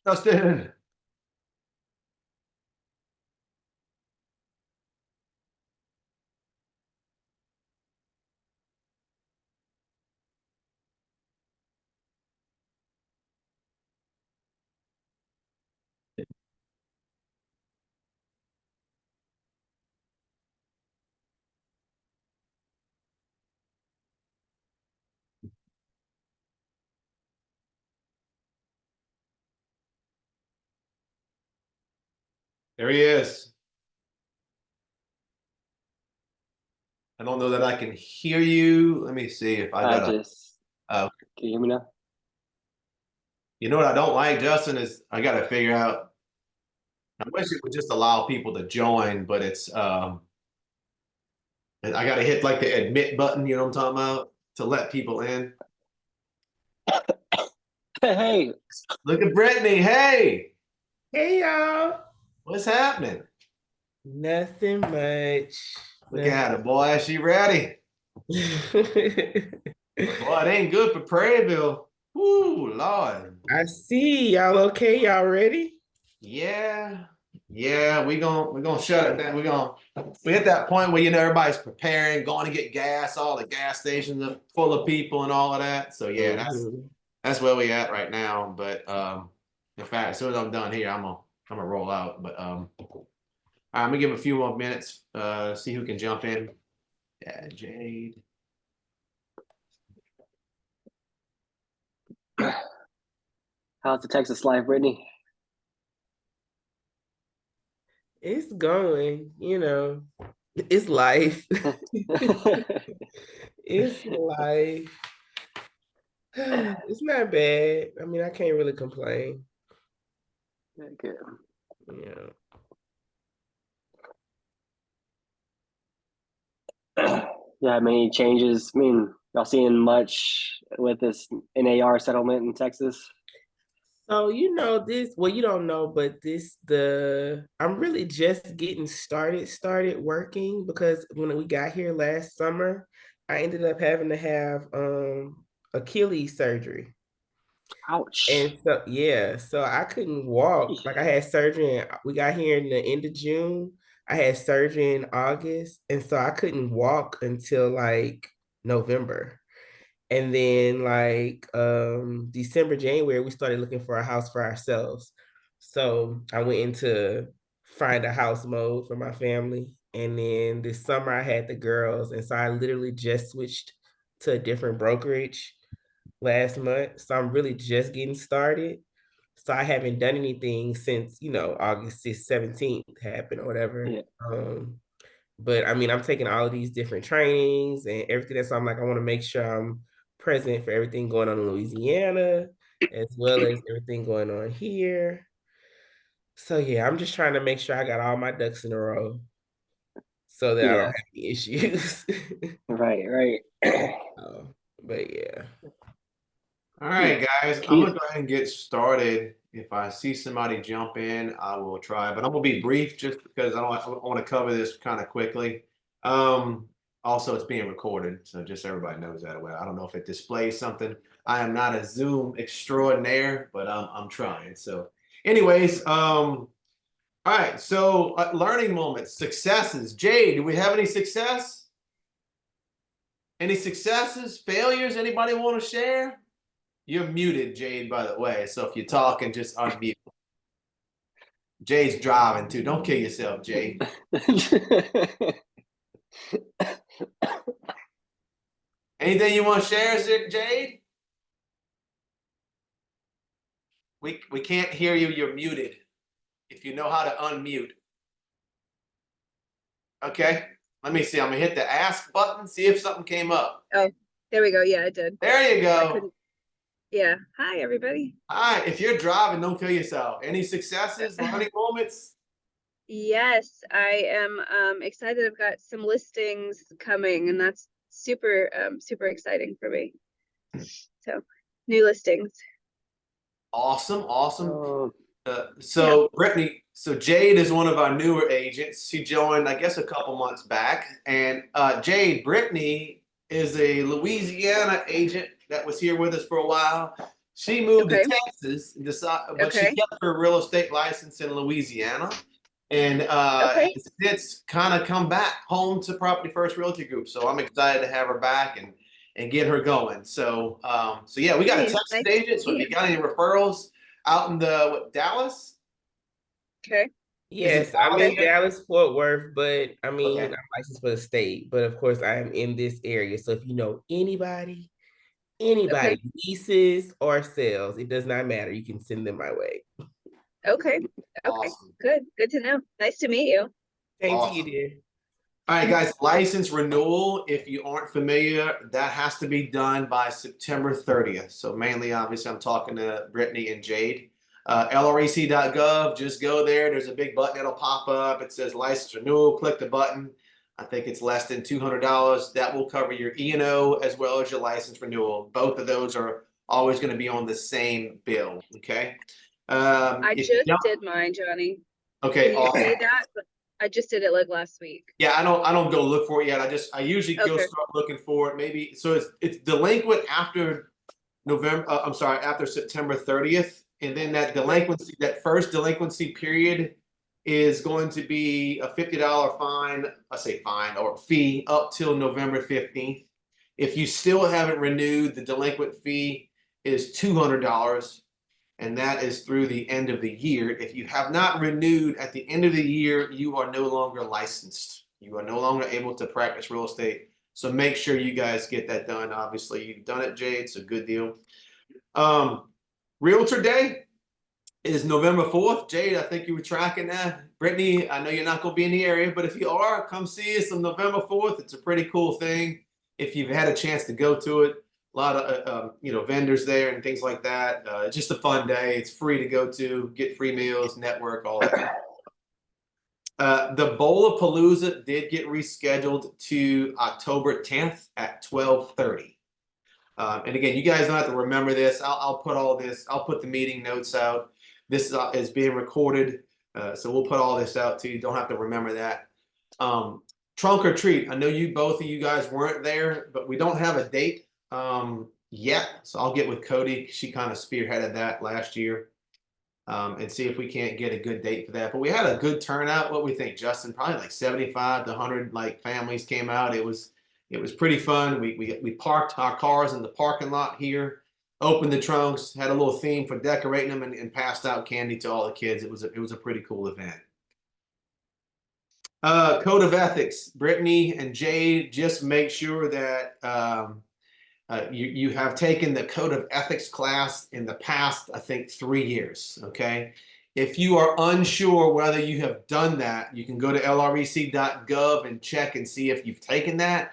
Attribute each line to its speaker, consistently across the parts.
Speaker 1: Justin. There he is. I don't know that I can hear you. Let me see if I
Speaker 2: I
Speaker 1: got a.
Speaker 2: just
Speaker 1: Uh,
Speaker 2: Can you hear me now?
Speaker 1: you know what I don't like, Justin, is I got to figure out. I wish it would just allow people to join, but it's I got to hit like the admit button. You know what I'm talking about to let people in.
Speaker 2: Hey,
Speaker 1: Look at Brittany. Hey,
Speaker 3: Hey y'all.
Speaker 1: what's happening?
Speaker 3: Nothing much.
Speaker 1: Look at her, boy. She ready. Boy, it ain't good for Prairieville. Woo, Lord.
Speaker 3: I see y'all okay. Y'all ready?
Speaker 1: Yeah, yeah, we gonna shut it down. We hit that point where everybody's preparing, going to get gas. All the gas stations are full of people and all of that. So yeah,
Speaker 3: Mhm.
Speaker 1: that's where we at right now. But in fact, as soon as I'm done here, I'm gonna roll out. But I'm gonna give a few more minutes. See who can jump in. Yeah, Jade.
Speaker 2: how's the Texas life, Brittany?
Speaker 3: It's going, it's life. It's life. It's not bad. I mean, I can't really complain.
Speaker 2: Good.
Speaker 3: Yeah.
Speaker 2: Yeah, many changes. I mean, y'all seeing much with this NAR settlement in Texas?
Speaker 3: So this, well, you don't know, but I'm really just getting started working because when we got here last summer, I ended up having to have Achilles surgery.
Speaker 2: Ouch.
Speaker 3: And so yeah, so I couldn't walk. Like I had surgery we got here in the end of June. I had surgery in August, and so I couldn't walk until like November. And then like December, January, we started looking for a house for ourselves. So I went into find a house mode for my family. And then this summer I had the girls. And so I literally just switched to a different brokerage last month. So I'm really just getting started. So I haven't done anything since, August 17th happened or whatever.
Speaker 2: Yeah,
Speaker 3: But I mean, I'm taking all of these different trainings and everything. So I'm like, I want to make sure I'm present for everything going on in Louisiana, as well as everything going on here. So yeah, I'm just trying to make sure I got all my ducks in a row so that I don't
Speaker 2: yeah,
Speaker 3: have any issues.
Speaker 2: right, right.
Speaker 3: But yeah.
Speaker 1: All
Speaker 2: Yeah,
Speaker 1: right, guys, I'm
Speaker 2: Keith.
Speaker 1: gonna go ahead and get started. If I see somebody jump in, I will try, but I'm gonna be brief just because I want to cover this kind of quickly. Um, Also, it's being recorded, so just so everybody knows that. Well, I don't know if it displays something. I am not a Zoom extraordinaire, but I'm trying. So, anyways, all right. So, learning moments, successes. Jade, do we have any success? Any successes, failures? Anybody want to share? You're muted, Jade, by the way. So if you're talking, just unmute. Jade's driving too. Don't kill yourself, Jade. Anything you want to share, Jade? We can't hear you. You're muted. If you know how to unmute. Okay. Let me see. I'm gonna hit the ask button. See if something came up.
Speaker 4: Oh, there we go. Yeah, I did.
Speaker 1: There you
Speaker 4: I
Speaker 1: go.
Speaker 4: couldn't. Yeah. Hi, everybody.
Speaker 1: All right. If you're driving, don't kill yourself. Any successes, learning moments?
Speaker 4: Yes, I am excited. I've got some listings coming, and that's super exciting for me. So, new listings.
Speaker 1: Awesome. Awesome.
Speaker 2: Oh,
Speaker 4: Yeah.
Speaker 1: So Brittany, so Jade is one of our newer agents. She joined, I guess, a couple months back. And Jade, Brittany is a Louisiana agent that was here with us for a while. She moved
Speaker 4: Okay.
Speaker 1: to Texas and but she
Speaker 4: Okay.
Speaker 1: kept her real estate license in Louisiana. And
Speaker 4: Okay.
Speaker 1: it's kind of come back home to Property First Realty Group. So I'm excited to have her back and get her going. So so yeah, we got a
Speaker 4: Nice.
Speaker 1: Texas
Speaker 4: Nice to
Speaker 1: agent. So if
Speaker 4: meet
Speaker 1: you
Speaker 4: you.
Speaker 1: got any referrals out in Dallas,
Speaker 4: Okay.
Speaker 1: is it
Speaker 3: Yes, I'm
Speaker 1: Dallas
Speaker 3: in
Speaker 4: Okay.
Speaker 1: yet?
Speaker 3: Dallas, Fort Worth, but I mean,
Speaker 1: Okay.
Speaker 3: I'm licensed for the state, but of course I am in this area. So if you know anybody,
Speaker 4: Okay.
Speaker 3: leases or sales, it does not matter. You can send them my way.
Speaker 4: Okay. Okay.
Speaker 1: Awesome.
Speaker 4: Good. Good to know. Nice to meet you.
Speaker 3: Same to you,
Speaker 1: Awesome.
Speaker 3: dear.
Speaker 1: All right, guys, license renewal, if you aren't familiar, that has to be done by September 30th. So mainly, obviously, I'm talking to Brittany and Jade. LREC.gov, just go there. There's a big button that'll pop up. It says license renewal. Click the button. I think it's less than $200. That will cover your E&O as well as your license renewal. Both of those are always going to be on the same bill, okay?
Speaker 4: I
Speaker 1: If you
Speaker 4: just
Speaker 1: don't,
Speaker 4: did mine, Johnny.
Speaker 1: okay,
Speaker 4: Can you
Speaker 1: awesome.
Speaker 4: see that? I just did it like last week.
Speaker 1: Yeah, I don't go look for it yet. I usually go
Speaker 4: Okay.
Speaker 1: start looking for it. Maybe so it's delinquent after November. I'm sorry, after September 30th, and then that
Speaker 4: Right.
Speaker 1: delinquency, that first delinquency period, is going to be a $50 fine. I say fine or fee up till November 15th. If you still haven't renewed, the delinquent fee is $200, and that is through the end of the year. If you have not renewed at the end of the year, you are no longer licensed. You are no longer able to practice real estate. So make sure you guys get that done. Obviously, you've done it, Jade. It's a good deal. Realtor Day is November 4th. Jade, I think you were tracking that. Brittany, I know you're not going to be in the area, but if you are, come see us on November 4th. It's a pretty cool thing. If you've had a chance to go to it, a lot of vendors there and things like that. It's just a fun day. It's free to go to, get free meals, network, all that. The Bowlapalooza did get rescheduled to October 10th at 12:30. And again, you guys don't have to remember this. I'll put all this. I'll put the meeting notes out. This is being recorded, so we'll put all this out too. You don't have to remember that. Trunk or treat. I know both of you guys weren't there, but we don't have a date yet. So I'll get with Cody. She kind of spearheaded that last year, and see if we can't get a good date for that. But we had a good turnout. What we think, Justin? Probably like 75 to 100 like families came out. It was pretty fun. We parked our cars in the parking lot here, opened the trunks, had a little theme for decorating them, and passed out candy to all the kids. It was a pretty cool event. Code of ethics. Brittany and Jade, just make sure that you have taken the code of ethics class in the past, I think, 3 years. Okay. If you are unsure whether you have done that, you can go to lrec.gov and check and see if you've taken that.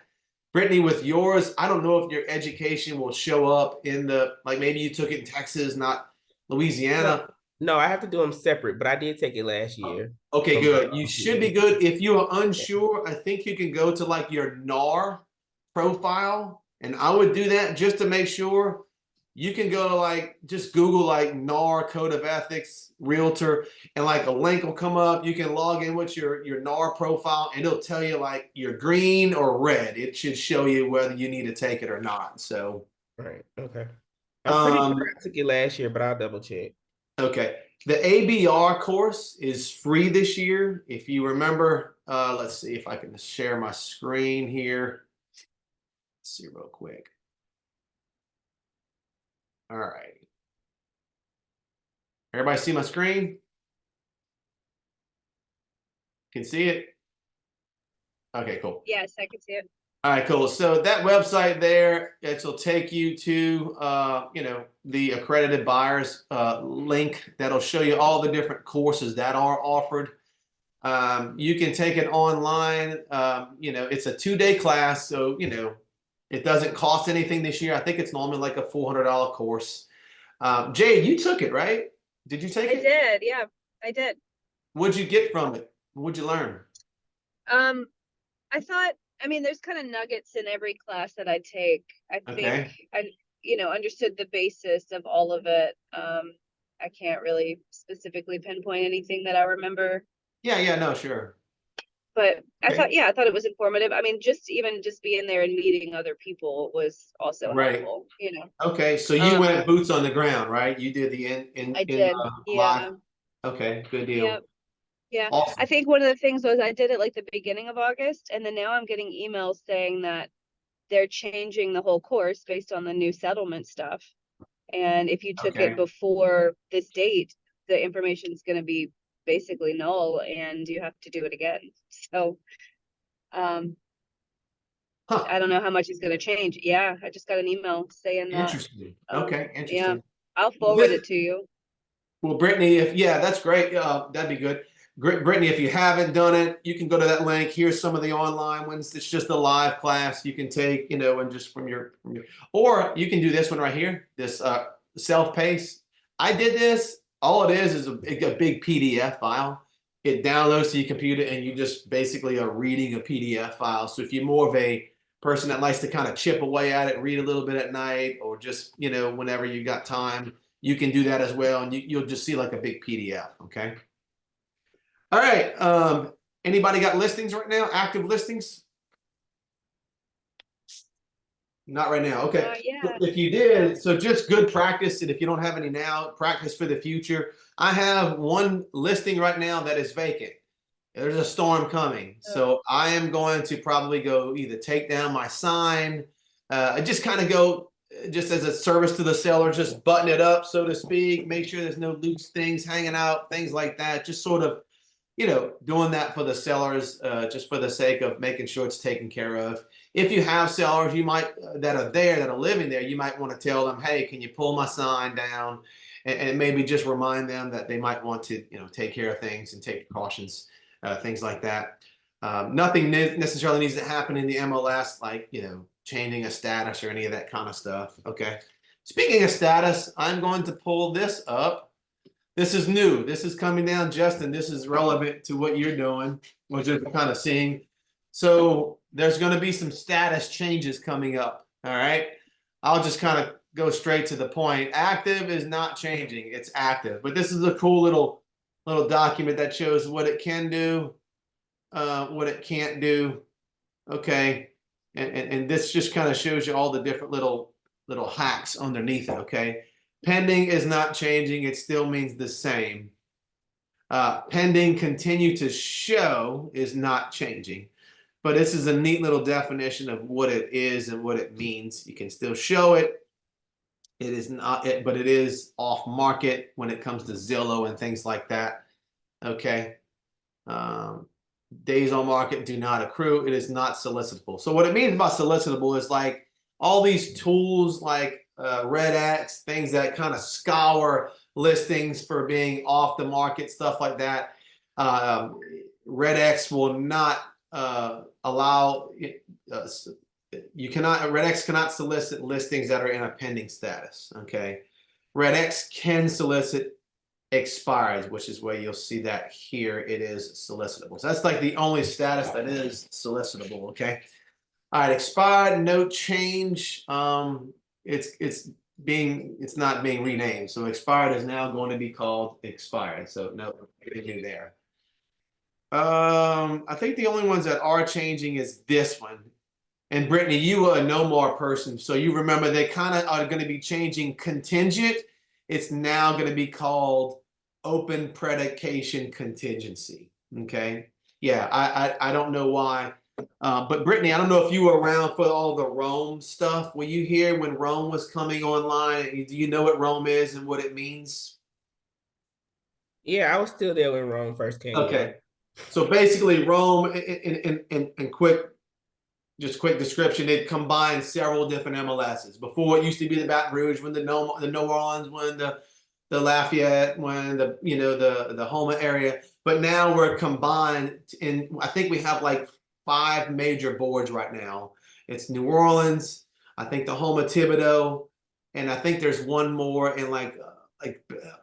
Speaker 1: Brittany, with yours, I don't know if your education will show up in like maybe you took it in Texas, not Louisiana.
Speaker 3: No, I have to do them separate, but I did take it last year.
Speaker 1: Okay, good. You
Speaker 3: Yeah.
Speaker 1: should be good. If you are unsure, I think you can go to like your NAR profile, and I would do that just to make sure. You can go to like just Google like NAR Code of Ethics Realtor, and like a link will come up. You can log in with your NAR profile, and it'll tell you like you're green or red. It should show you whether you need to take it or not. So,
Speaker 3: Right. Okay. I'm pretty sure
Speaker 1: um,
Speaker 3: I took it last year, but I'll double check.
Speaker 1: okay. The ABR course is free this year. If you remember, let's see if I can share my screen here. Let's see real quick. All right. Everybody see my screen? Can see it? Okay, cool.
Speaker 4: Yes, I can see it.
Speaker 1: All right, cool. So that website there, it'll take you to, the accredited buyers link that'll show you all the different courses that are offered. You can take it online. It's a 2-day class, so it doesn't cost anything this year. I think it's normally like a $400 course. Jade, you took it, right? Did you take
Speaker 4: I
Speaker 1: it?
Speaker 4: did. Yeah, I did.
Speaker 1: What'd you get from it? What'd you learn?
Speaker 4: I thought, I mean, there's kind of nuggets in every class that I take. I think
Speaker 1: Okay.
Speaker 4: I, understood the basis of all of it. I can't really specifically pinpoint anything that I remember.
Speaker 1: Yeah, no, sure.
Speaker 4: But I thought,
Speaker 1: Okay.
Speaker 4: yeah, I thought it was informative. I mean, just being there and meeting other people was also
Speaker 1: Right.
Speaker 4: helpful, you know.
Speaker 1: Okay, so you went boots on the ground, right? You did the
Speaker 4: I did.
Speaker 1: live.
Speaker 4: Yeah.
Speaker 1: Okay, good deal.
Speaker 4: Yep. Yeah. I
Speaker 1: Awesome.
Speaker 4: think one of the things was I did it like the beginning of August, and then now I'm getting emails saying that they're changing the whole course based on the new settlement stuff. And if you took it
Speaker 1: Okay.
Speaker 4: before this date, the information is going to be basically null and you have to do it again. So, um,
Speaker 1: Huh.
Speaker 4: I don't know how much is going to change. Yeah, I just got an email saying that.
Speaker 1: Interesting. Okay,
Speaker 4: Yeah,
Speaker 1: interesting.
Speaker 4: I'll
Speaker 1: Well,
Speaker 4: forward it to you.
Speaker 1: well, Brittany, if yeah, that's great. That'd be good. Brittany, if you haven't done it, you can go to that link. Here's some of the online ones. It's just a live class you can take, you know, and just from your, or you can do this one right here, this self-paced. I did this. All it is a big PDF file. It downloads to your computer, and you just basically are reading a PDF file. So if you're more of a person that likes to kind of chip away at it, read a little bit at night, or just, you know, whenever you got time, you can do that as well, and you'll just see like a big PDF. Okay. All right. Anybody got listings right now? Active listings? Not right now. Okay. So
Speaker 4: Yeah.
Speaker 1: if you did, so just good practice, and if you don't have any now, practice for the future. I have one listing right now that is vacant. There's a storm coming, so I am going to probably go either take down my sign, just kind of go just as a service to the seller, just button it up, so to speak, make sure there's no loose things hanging out, things like that. Just sort of, you know, doing that for the sellers, just for the sake of making sure it's taken care of. If you have sellers, you might that are there, that are living there, you might want to tell them, hey, can you pull my sign down, and maybe just remind them that they might want to, you know, take care of things and take precautions, things like that. Nothing necessarily needs to happen in the MLS, like, you know, changing a status or any of that kind of stuff. Okay. Speaking of status, I'm going to pull this up. This is new. This is coming down, Justin. This is relevant to what you're doing, what you're kind of seeing. So there's going to be some status changes coming up. All right. I'll just kind of go straight to the point. Active is not changing. It's active. But this is a cool little document that shows what it can do, what it can't do. Okay. And this just kind of shows you all the different little hacks underneath it. Okay. Pending is not changing. It still means the same. Pending continue to show is not changing. But this is a neat little definition of what it is and what it means. You can still show it. It is not it, but it is off market when it comes to Zillow and things like that. Okay. Um, Days on market do not accrue. It is not solicitable. So what it means about solicitable is like all these tools like Red X, things that kind of scour listings for being off the market, stuff like that. Red X will not allow Red X cannot solicit listings that are in a pending status. Okay. Red X can solicit expires, which is where you'll see that here it is solicitable. So that's like the only status that is solicitable. Okay. All right, expired, no change. It's not being renamed. So expired is now going to be called expired. So no, nothing new there. I think the only ones that are changing is this one. And Brittany, you are a no more person, so you remember they kind of are going to be changing contingent. It's now going to be called open predication contingency. Okay. Yeah, I don't know why. But Brittany, I don't know if you were around for all the Rome stuff. Were you here when Rome was coming online? Do you know what Rome is and what it means?
Speaker 3: Yeah, I was still there when Rome first came in.
Speaker 1: Okay. So basically Rome in quick description, it combined several different MLSs. Before it used to be the Baton Rouge, when the New Orleans, when the Lafayette, when the Houma area. But now we're combined in, I think we have like 5 major boards right now. It's New Orleans, I think the Houma Thibodeau, and I think there's one more in like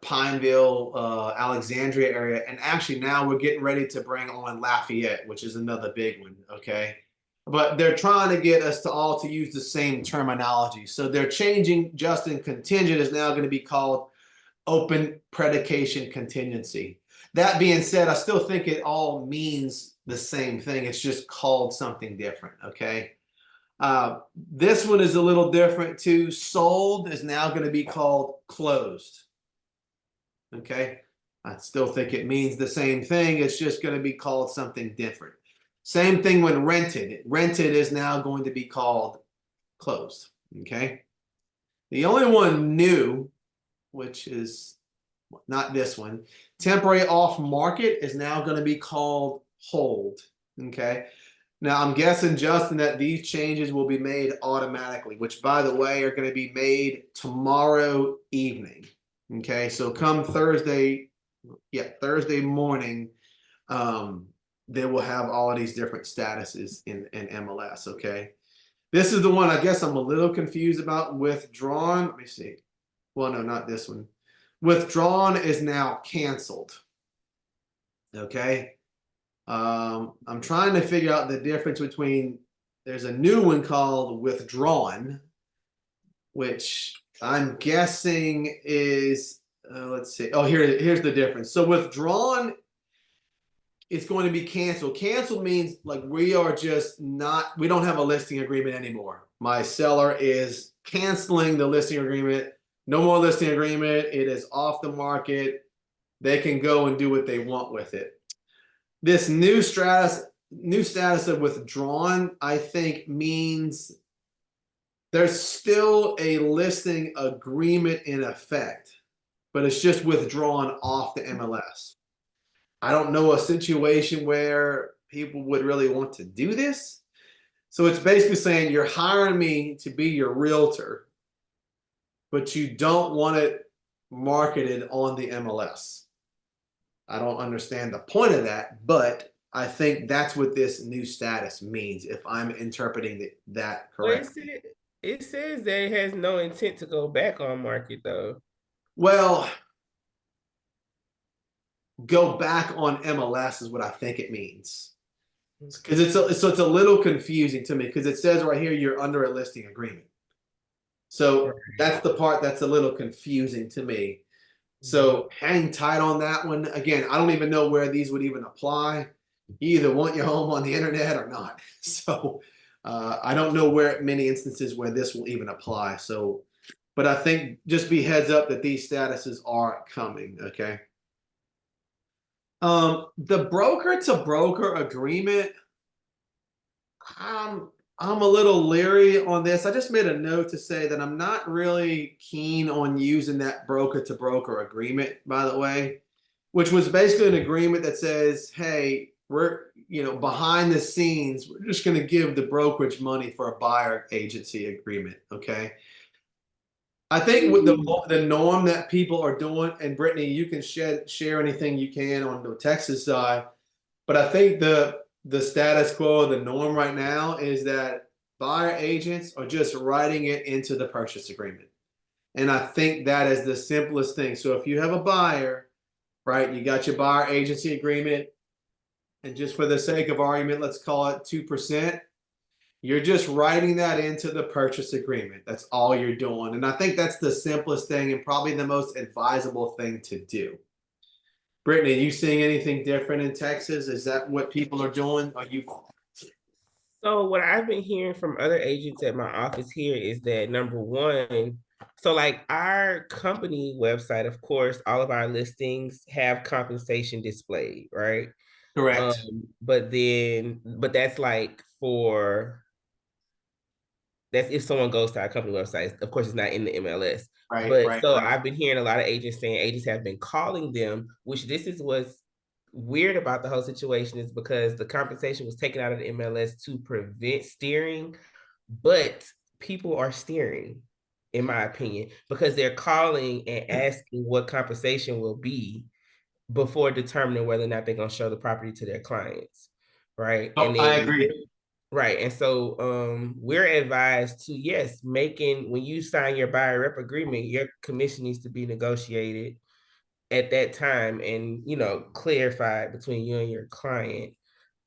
Speaker 1: Pineville, Alexandria area. And actually now we're getting ready to bring on Lafayette, which is another big one. Okay. But they're trying to get us to all to use the same terminology. So they're changing. Justin, contingent is now going to be called open predication contingency. That being said, I still think it all means the same thing. It's just called something different, okay? This one is a little different too. Sold is now going to be called closed, okay? I still think it means the same thing. It's just going to be called something different. Same thing when rented. Rented is now going to be called closed, okay? The only one new, which is not this one, temporary off market is now going to be called hold, okay? Now I'm guessing, Justin, that these changes will be made automatically, which by the way are going to be made tomorrow evening, okay? So come Thursday, Thursday morning, they will have all of these different statuses in MLS, okay? This is the one I guess I'm a little confused about. Withdrawn, let me see. Well, no, not this one. Withdrawn is now canceled, okay? I'm trying to figure out the difference between, there's a new one called withdrawn, which I'm guessing is, let's see. Oh, here's the difference. So withdrawn, it's going to be canceled. Canceled means like we are just not, we don't have a listing agreement anymore. My seller is canceling the listing agreement. No more listing agreement. It is off the market. They can go and do what they want with it. This new status of withdrawn, I think means there's still a listing agreement in effect, but it's just withdrawn off the MLS. I don't know a situation where people would really want to do this. So it's basically saying you're hiring me to be your realtor, but you don't want it marketed on the MLS. I don't understand the point of that, but I think that's what this new status means if I'm interpreting that
Speaker 3: Well,
Speaker 1: correctly.
Speaker 3: it says that it has no intent to go back on market though.
Speaker 1: Well, go back on MLS is what I think it means. Because it's a little confusing to me because it says right here you're under a listing agreement. So that's the part that's a little confusing to me. So hang tight on that one. Again, I don't even know where these would even apply. You either want your home on the internet or not. So I don't know where many instances where this will even apply. So, but I think just be heads up that these statuses are coming. Okay. The broker to broker agreement. I'm a little leery on this. I just made a note to say that I'm not really keen on using that broker to broker agreement, by the way, which was basically an agreement that says, hey, we're, behind the scenes, we're just going to give the brokerage money for a buyer agency agreement. Okay. I think with the norm that people are doing, and Brittany, you can share anything you can on the Texas side, but I think the status quo, the norm right now is that buyer agents are just writing it into the purchase agreement. And I think that is the simplest thing. So if you have a buyer, right, you got your buyer agency agreement, and just for the sake of argument, let's call it 2%. You're just writing that into the purchase agreement. That's all you're doing. And I think that's the simplest thing and probably the most advisable thing to do. Brittany, are you seeing anything different in Texas? Is that what people are doing? Are you?
Speaker 3: So what I've been hearing from other agents at my office here is that number one, so like our company website, of course, all of our listings have compensation displayed, right?
Speaker 1: Correct.
Speaker 3: But that's like that's if someone goes to our company website. Of course, it's not in the MLS.
Speaker 1: Right,
Speaker 3: But
Speaker 1: right,
Speaker 3: so
Speaker 1: right.
Speaker 3: I've been hearing a lot of agents saying agents have been calling them, which this is what's weird about the whole situation is because the compensation was taken out of the MLS to prevent steering, but people are steering, in my opinion, because they're calling and asking what compensation will be before determining whether or not they're going to show the property to their clients, right?
Speaker 1: Oh,
Speaker 3: And
Speaker 1: I
Speaker 3: then
Speaker 1: agree.
Speaker 3: right. And so we're advised to, yes, when you sign your buyer rep agreement, your commission needs to be negotiated at that time and, clarified between you and your client.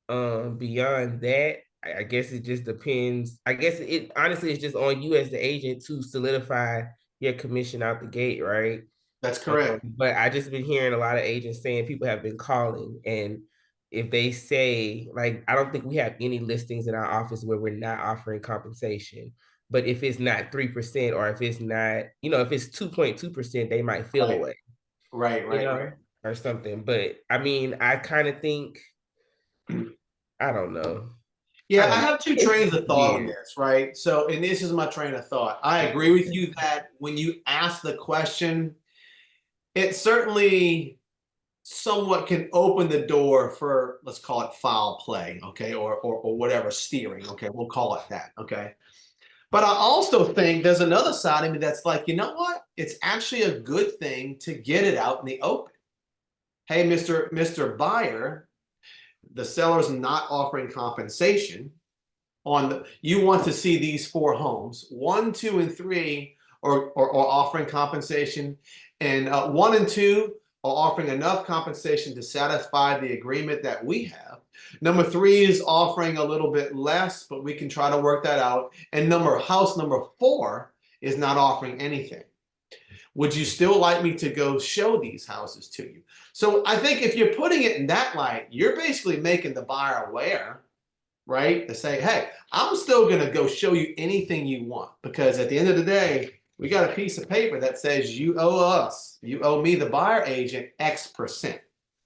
Speaker 3: Beyond that, I guess it just depends. I guess it honestly is just on you as the agent to solidify your commission out the gate, right?
Speaker 1: That's correct.
Speaker 3: But I just been hearing a lot of agents saying people have been calling, and if they say, like, I don't think we have any listings in our office where we're not offering compensation. But if it's not 3%, or if it's not, if it's 2.2%, they might feel
Speaker 1: Right.
Speaker 3: away,
Speaker 1: Right, right.
Speaker 3: or something. But I mean, I kind of think, I don't know.
Speaker 1: Yeah,
Speaker 3: don't
Speaker 1: I
Speaker 3: know.
Speaker 1: have two
Speaker 3: It's
Speaker 1: trains
Speaker 3: just
Speaker 1: of thought on
Speaker 3: weird.
Speaker 1: this, right? So, and this is my train of thought. I agree with you that when you ask the question, it certainly somewhat can open the door for, let's call it foul play, okay, or whatever, steering, okay, we'll call it that, okay. But I also think there's another side of me that's like, you know what? It's actually a good thing to get it out in the open. Hey, Mr. Buyer, the seller's not offering compensation you want to see these 4 homes, 1, 2, and 3 are offering compensation, and 1 and 2 are offering enough compensation to satisfy the agreement that we have. Number 3 is offering a little bit less, but we can try to work that out. And house number 4 is not offering anything. Would you still like me to go show these houses to you? So I think if you're putting it in that light, you're basically making the buyer aware, right? To say, hey, I'm still going to go show you anything you want, because at the end of the day, we got a piece of paper that says you owe me, the buyer agent, X%.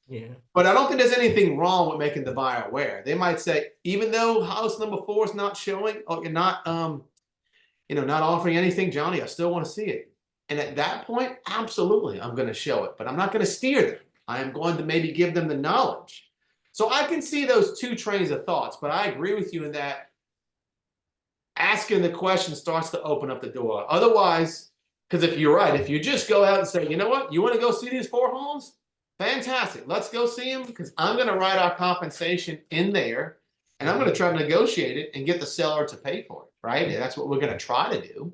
Speaker 3: Yeah.
Speaker 1: But I don't think there's anything wrong with making the buyer aware. They might say, even though house number 4 is not showing, or you're not, not offering anything, Johnny, I still want to see it. And at that point, absolutely, I'm going to show it, but I'm not going to steer them. I am going to maybe give them the knowledge. So I can see those two trains of thoughts, but I agree with you in that asking the question starts to open up the door. Otherwise, because if you're right, if you just go out and say, you know what, you want to go see these 4 homes? Fantastic. Let's go see them, because I'm going to write our compensation in there, and I'm going to try to negotiate it and get the seller to pay for it, right? And that's what we're going to try to do.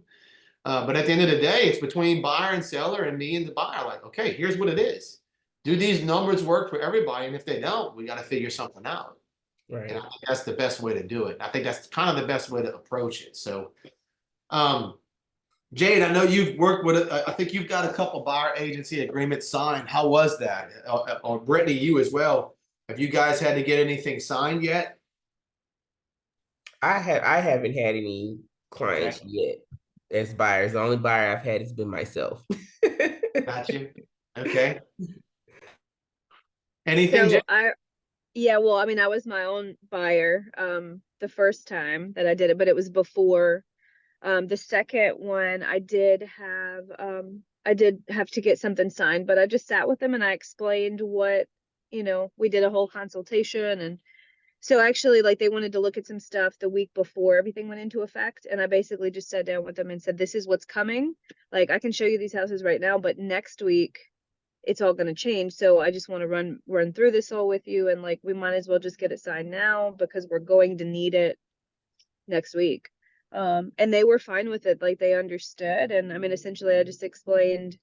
Speaker 1: But at the end of the day, it's between buyer and seller and me and the buyer. Like, okay, here's what it is. Do these numbers work for everybody? And if they don't, we got to figure something out.
Speaker 3: Right.
Speaker 1: And I think that's the best way to do it. I think that's kind of the best way to approach it. So, Jade, I know you've worked with it. I think you've got a couple buyer agency agreements signed. How was that? Or Brittany, you as well. Have you guys had to get anything signed yet?
Speaker 3: I haven't had any clients yet as buyers. The only buyer I've had has been myself.
Speaker 1: Got you. Okay. Anything,
Speaker 4: So
Speaker 1: Jade?
Speaker 4: yeah, well, I mean, I was my own buyer the first time that I did it, but it was before. The second one I did have to get something signed, but I just sat with them and I explained what, we did a whole consultation. And so actually, like, they wanted to look at some stuff the week before everything went into effect, and I basically just sat down with them and said, this is what's coming. Like, I can show you these houses right now, but next week it's all going to change. So I just want to run through this all with you, and like, we might as well just get it signed now because we're going to need it next week. And they were fine with it. Like, they understood. And I mean, essentially I just explained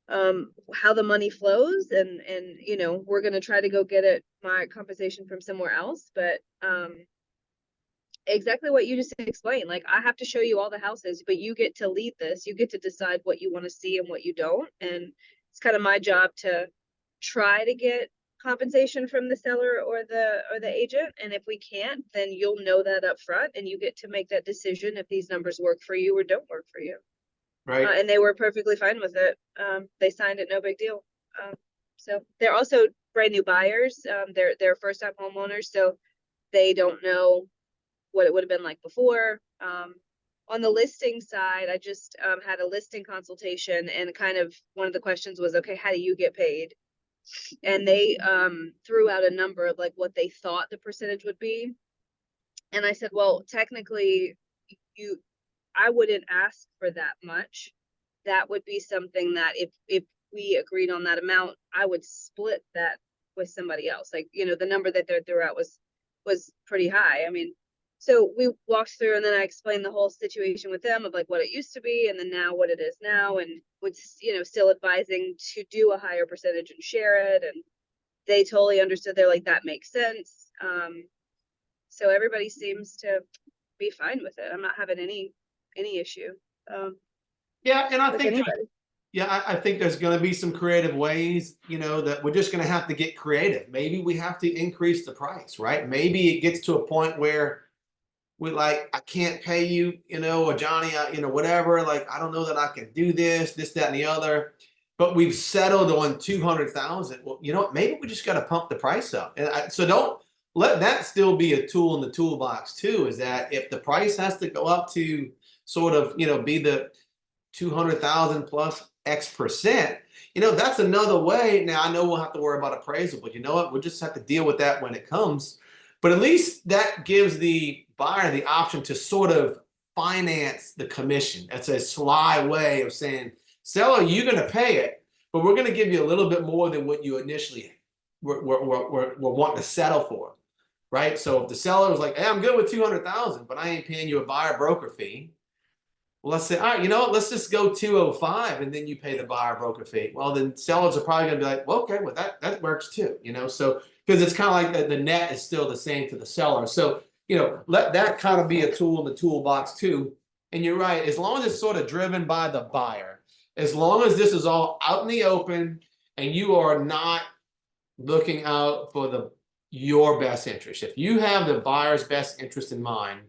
Speaker 4: how the money flows, and we're going to try to go get my compensation from somewhere else. But exactly what you just explained. Like, I have to show you all the houses, but you get to lead this. You get to decide what you want to see and what you don't. And it's kind of my job to try to get compensation from the seller or the agent. And if we can't, then you'll know that up front, and you get to make that decision if these numbers work for you or don't work for you.
Speaker 1: Right.
Speaker 4: And they were perfectly fine with it. They signed it, no big deal. So they're also brand new buyers. They're first time homeowners, so they don't know what it would have been like before. On the listing side, I just had a listing consultation, and kind of one of the questions was, okay, how do you get paid? And they threw out a number of like what they thought the percentage would be. And I said, well, technically, I wouldn't ask for that much. That would be something that if we agreed on that amount, I would split that with somebody else. Like, the number that they threw out was pretty high. I mean, so we walked through, and then I explained the whole situation with them of like what it used to be and then now what it is now, and with still advising to do a higher percentage and share it. And they totally understood. They're like, that makes sense. So everybody seems to be fine with it. I'm not having any issue.
Speaker 1: Yeah, and I
Speaker 4: with
Speaker 1: think
Speaker 4: anybody.
Speaker 1: Yeah, I think there's going to be some creative ways, that we're just going to have to get creative. Maybe we have to increase the price, right? Maybe it gets to a point where we like, I can't pay you, or Johnny, whatever. Like, I don't know that I can do this, that, and the other. But we've settled on 200,000. Well, you know what? Maybe we just got to pump the price up. And so don't let that still be a tool in the toolbox too. Is that if the price has to go up to sort of, be the 200,000 plus X percent, that's another way. Now I know we'll have to worry about appraisal, but you know what? We'll just have to deal with that when it comes. But at least that gives the buyer the option to sort of finance the commission. That's a sly way of saying, seller, you're going to pay it, but we're going to give you a little bit more than what you initially were wanting to settle for, right? So if the seller was like, hey, I'm good with 200,000, but I ain't paying you a buyer broker fee. Well, let's say, all right, you know what? Let's just go 205, and then you pay the buyer broker fee. Well, then sellers are probably going to be like, well, okay, well that works too, So because it's kind of like the net is still the same to the seller. So let that kind of be a tool in the toolbox too. And you're right, as long as it's sort of driven by the buyer, as long as this is all out in the open, and you are not looking out for your best interest. If you have the buyer's best interest in mind,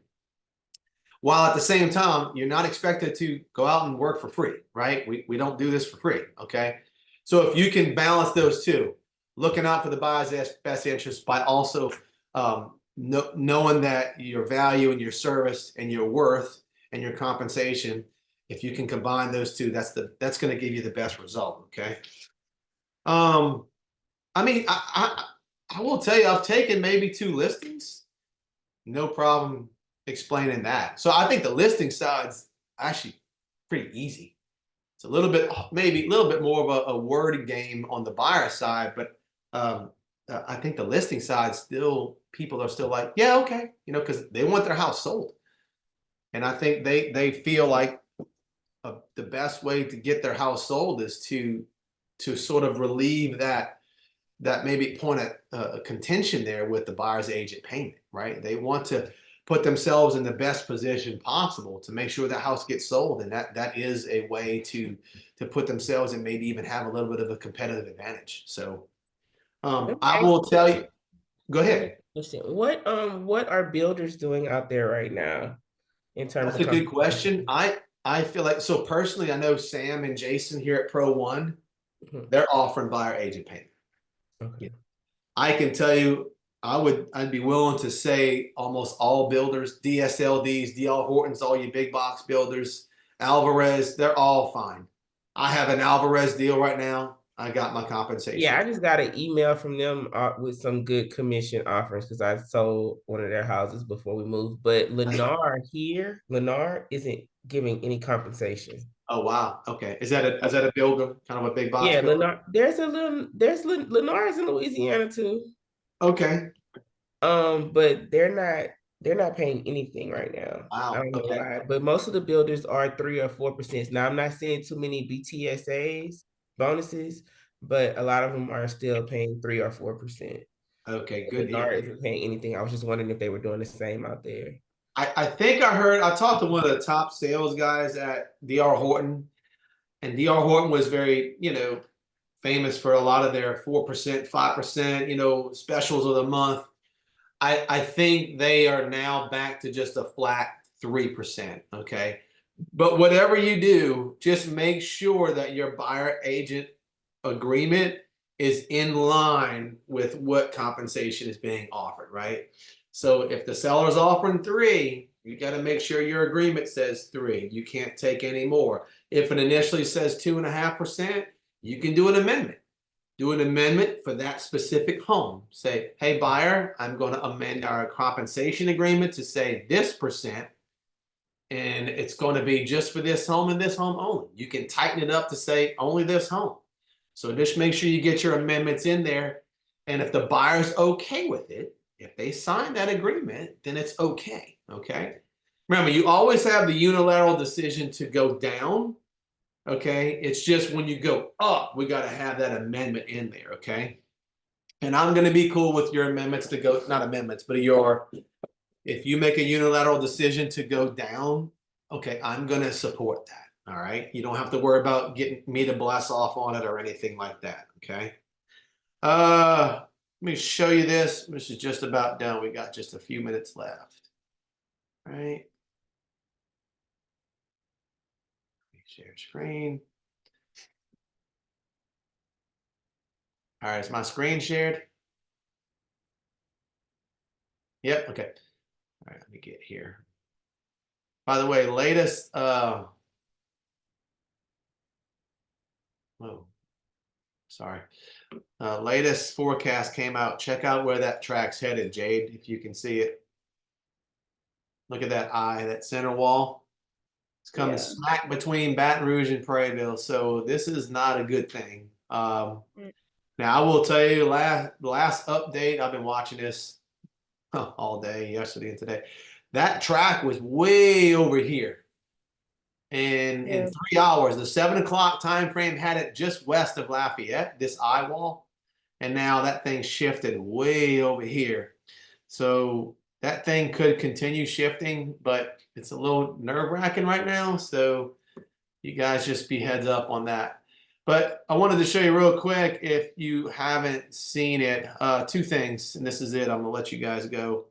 Speaker 1: while at the same time, you're not expected to go out and work for free, right? We don't do this for free, okay? So if you can balance those two, looking out for the buyer's best interest by also knowing that your value and your service and your worth and your compensation, if you can combine those two, that's going to give you the best result, okay? I mean, I will tell you, I've taken maybe 2 listings, no problem explaining that. So I think the listing side's actually pretty easy. It's a little bit, maybe a little bit more of a wording game on the buyer side, but I think the listing side still, people are still like, yeah, okay, because they want their house sold. And I think they feel like the best way to get their house sold is to sort of relieve that maybe point of contention there with the buyer's agent payment, right? They want to put themselves in the best position possible to make sure the house gets sold, and that is a way to put themselves and maybe even have a little bit of a competitive advantage. So I will tell you. Go ahead.
Speaker 3: What are builders doing out there right now in terms
Speaker 1: That's
Speaker 3: of
Speaker 1: a good question. I feel like, so personally, I know Sam and Jason here at Pro One, they're offering buyer agent payment.
Speaker 3: Okay.
Speaker 1: I can tell you, I'd be willing to say almost all builders, DSLDs, DR Hortons, all you big box builders, Alvarez, they're all fine. I have an Alvarez deal right now. I got my compensation.
Speaker 3: Yeah, I just got an email from them with some good commission offers because I sold one of their houses before we moved. But Lennar isn't giving any compensation.
Speaker 1: Oh wow. Okay. Is that a builder, kind of a big box?
Speaker 3: Yeah,
Speaker 1: builder?
Speaker 3: Lennar. Lennar is in Louisiana too.
Speaker 1: Okay.
Speaker 3: But they're not paying anything right now.
Speaker 1: Wow.
Speaker 3: I don't know
Speaker 1: Okay.
Speaker 3: why. But most of the builders are 3 or 4%. Now I'm not seeing too many BTSAs bonuses, but a lot of them are still paying 3 or 4%.
Speaker 1: Okay, good deal.
Speaker 3: Lennar isn't paying anything. I was just wondering if they were doing the same out there.
Speaker 1: I think I talked to one of the top sales guys at DR Horton, and DR Horton was very, famous for a lot of their 4%, 5%, specials of the month. I think they are now back to just a flat 3%. Okay. But whatever you do, just make sure that your buyer agent agreement is in line with what compensation is being offered, right? So if the seller's offering 3, you got to make sure your agreement says 3. You can't take any more. If it initially says 2.5%, you can do an amendment. Do an amendment for that specific home. Say, hey, buyer, I'm going to amend our compensation agreement to say this percent, and it's going to be just for this home and this home only. You can tighten it up to say only this home. So just make sure you get your amendments in there. And if the buyer's okay with it, if they sign that agreement, then it's okay. Okay. Remember, you always have the unilateral decision to go down. Okay. It's just when you go up, we got to have that amendment in there. Okay. And I'm going to be cool with your amendments to go, not amendments, but if you make a unilateral decision to go down, okay, I'm going to support that. All right. You don't have to worry about getting me to bless off on it or anything like that. Okay. Let me show you this. This is just about done. We got just a few minutes left. All right. Share screen. All right. Is my screen shared? Yep. Okay. All right. Let me get here. By the way, latest, oh, sorry. Latest forecast came out. Check out where that track's headed, Jade, if you can see it. Look at that eye, that center wall. It's coming smack between Baton Rouge and Prairieville, so this is not a good thing. Now, I will tell you, last update, I've been watching this all day, yesterday and today. That track was way over here. And in 3 hours, the 7 o'clock time frame had it just west of Lafayette, this eye wall. And now that thing shifted way over here. So that thing could continue shifting, but it's a little nerve-wracking right now. So you guys just be heads up on that. But I wanted to show you real quick, if you haven't seen it, 2 things, and this is it. I'm gonna let you guys go.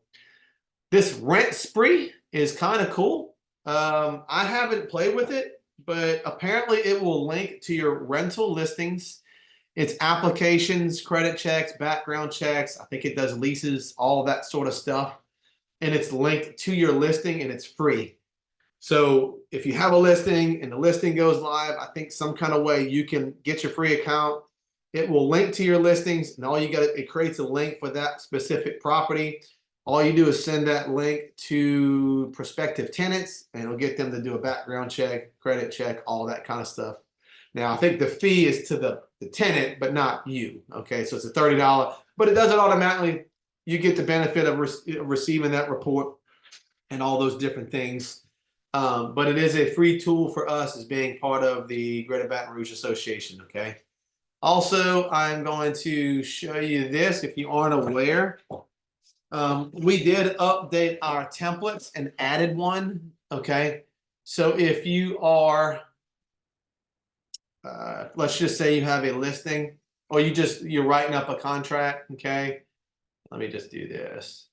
Speaker 1: This rent spree is kind of cool. I haven't played with it, but apparently it will link to your rental listings. It's applications, credit checks, background checks. I think it does leases, all that sort of stuff. And it's linked to your listing and it's free. So if you have a listing and the listing goes live, I think some kind of way you can get your free account. It will link to your listings, and all you got, it creates a link for that specific property. All you do is send that link to prospective tenants, and it'll get them to do a background check, credit check, all that kind of stuff. Now, I think the fee is to the tenant, but not you. Okay, so it's a $30, but it does it automatically. You get the benefit of receiving that report and all those different things. But it is a free tool for us as being part of the Greater Baton Rouge Association. Okay. Also, I'm going to show you this if you aren't aware. We did update our templates and added one. Okay. So if you are, let's just say you have a listing, or you're writing up a contract. Okay. Let me just do this.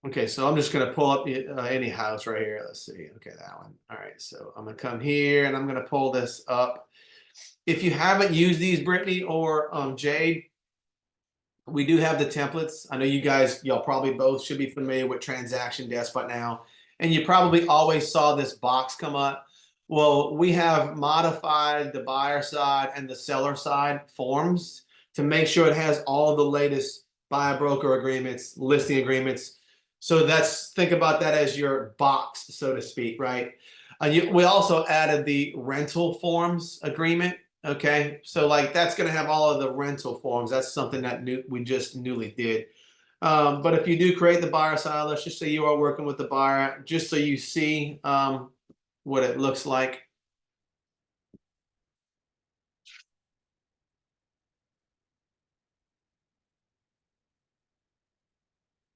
Speaker 1: Okay, so I'm just going to pull up any house right here. Let's see. Okay, that one. All right, so I'm going to come here and I'm going to pull this up. If you haven't used these, Brittany or Jade, we do have the templates. I know y'all probably both should be familiar with TransactionDesk by now, and you probably always saw this box come up. Well, we have modified the buyer side and the seller side forms to make sure it has all the latest buyer broker agreements, listing agreements. So think about that as your box, so to speak, right? We also added the rental forms agreement. Okay, so like that's going to have all of the rental forms. That's something that we just newly did. But if you do create the buyer side, let's just say you are working with the buyer, just so you see what it looks like.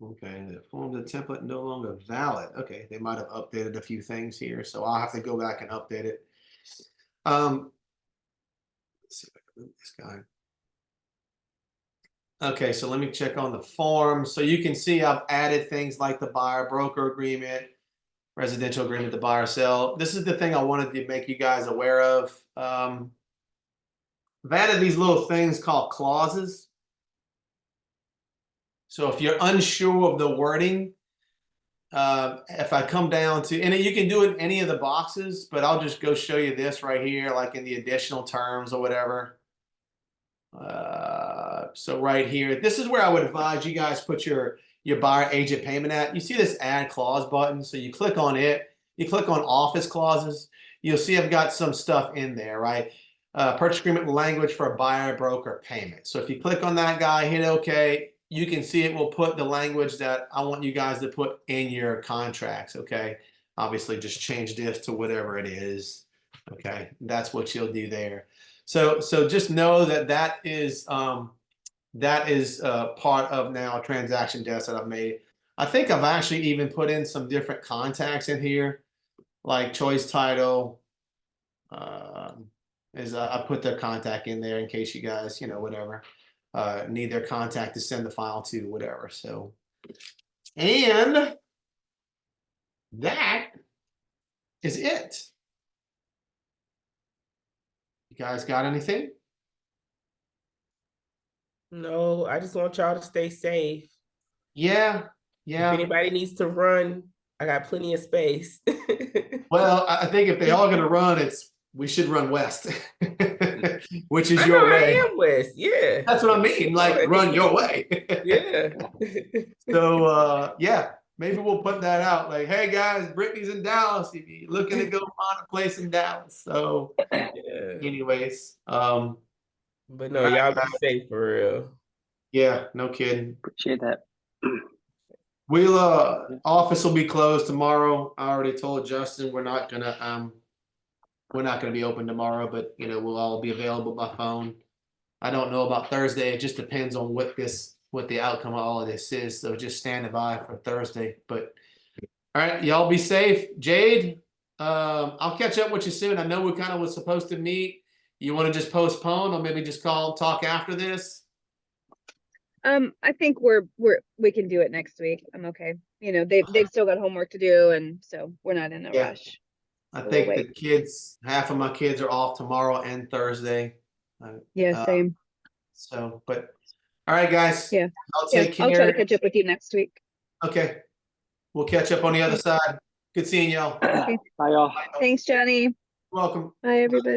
Speaker 1: Okay, the form of the template no longer valid. Okay, they might have updated a few things here, so I'll have to go back and update it. Let's see if I can move this guy. Okay, so let me check on the form. So you can see I've added things like the buyer broker agreement, residential agreement, the buyer sell. This is the thing I wanted to make you guys aware of. I've added these little things called clauses. So if you're unsure of the wording, if I come down to, and you can do it in any of the boxes, but I'll just go show you this right here, like in the additional terms or whatever. So right here, this is where I would advise you guys put your buyer agent payment at. You see this add clause button, so you click on it, you click on office clauses, you'll see I've got some stuff in there, right? Purchase agreement language for a buyer broker payment. So if you click on that guy, hit OK, you can see it will put the language that I want you guys to put in your contracts. Okay, obviously just change this to whatever it is. Okay, that's what you'll do there. So just know that is part of now transaction desk that I've made. I think I've actually even put in some different contacts in here, like choice title. I put their contact in there in case you guys, whatever, need their contact to send the file to, whatever. So, and that is it. You guys got anything?
Speaker 3: No, I just want y'all to stay safe.
Speaker 1: Yeah.
Speaker 3: If anybody needs to run, I got plenty of space.
Speaker 1: Well, I think if they all going to run, we should run west, which is
Speaker 3: I
Speaker 1: your
Speaker 3: know
Speaker 1: way.
Speaker 3: I am west. Yeah.
Speaker 1: That's what I mean. Like run your way.
Speaker 3: Yeah.
Speaker 1: So yeah, maybe we'll put that out. Like, hey guys, Brittany's in Dallas. If you're looking to go find a place in Dallas. So,
Speaker 3: Yeah.
Speaker 1: anyways,
Speaker 3: But no, y'all be safe for real.
Speaker 1: Yeah, no kidding.
Speaker 2: Appreciate that.
Speaker 1: We'll office will be closed tomorrow. I already told Justin we're not gonna be open tomorrow, but we'll all be available by phone. I don't know about Thursday. It just depends on what the outcome of all of this is. So just standing by for Thursday. But all right, y'all be safe. Jade, I'll catch up with you soon. I know we kind of was supposed to meet. You want to just postpone or maybe just talk after this?
Speaker 4: I think we can do it next week. I'm okay. They've still got homework to do, and so we're not in a rush.
Speaker 1: I
Speaker 4: So
Speaker 1: think
Speaker 4: we'll
Speaker 1: the
Speaker 4: wait.
Speaker 1: kids, half of my kids are off tomorrow and Thursday.
Speaker 4: Yeah, same.
Speaker 1: So, but all right, guys.
Speaker 4: Yeah.
Speaker 1: I'll
Speaker 4: Yeah,
Speaker 1: take care.
Speaker 4: I'll try to catch up with you next week.
Speaker 1: Okay. We'll catch up on the other side. Good seeing y'all.
Speaker 2: Bye, y'all.
Speaker 4: Thanks, Johnny.
Speaker 1: Welcome.
Speaker 4: Bye, everybody.